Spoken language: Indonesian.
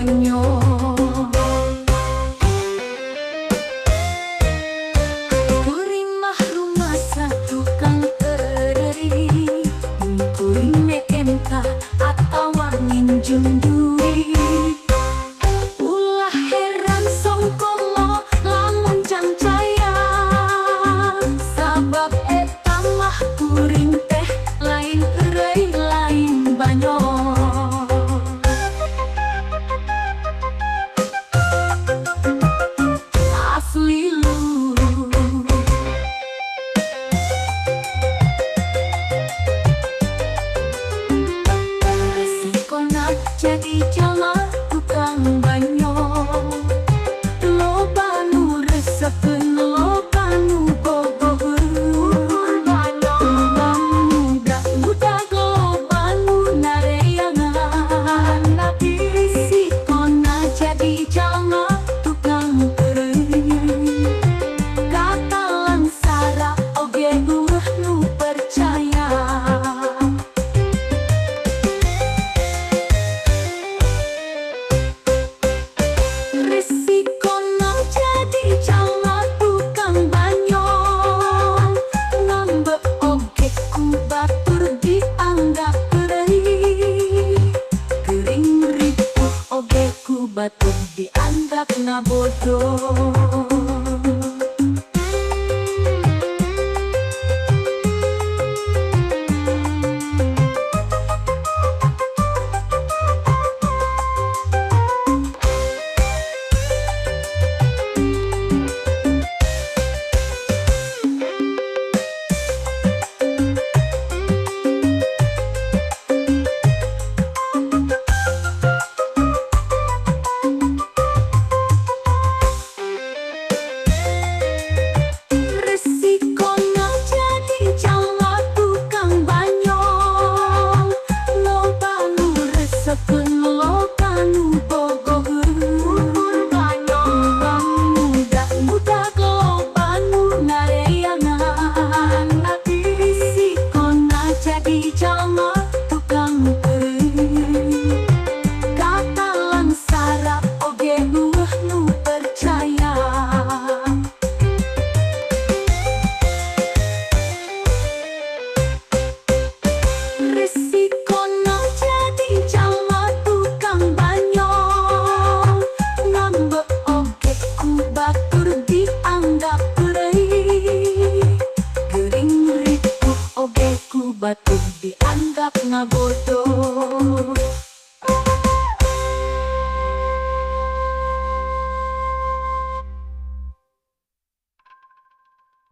banyo. Kuring mah rumah satu kang teri, kuring MK atau nginjung duit. Ulah heran songkomo lamun cancaya, sabab eta mah kuring teh lain eureui lain banyo. Asli lu resikona jadi jalma tukang banyo. Loba nu resepeun, loba nu bogoheuh banyo. Budak loba nu nareangan, tapi resikona jadi jalma tukang eureui. Kata langsara oge eueuh nu percaya. Resikona jadi jalma tukang banyo, ngambek oge ku batur dianggap eureui. Geuring ripuh oge ku batur dianggap ngabodoh. Resikona jadi jalma tukang banyo, loba nu resepeun, loba nu bogoheuh banyo. Budak loba nu nareangan, tapi resikona jadi jalma tukang eureui. Kata langsara oge eueuh nu percaya. Resikona jadi jalma tukang banyo, ngambek oge ku batur dianggap eureui. Geuring ripuh oge ku batur dianggap ngabodoh.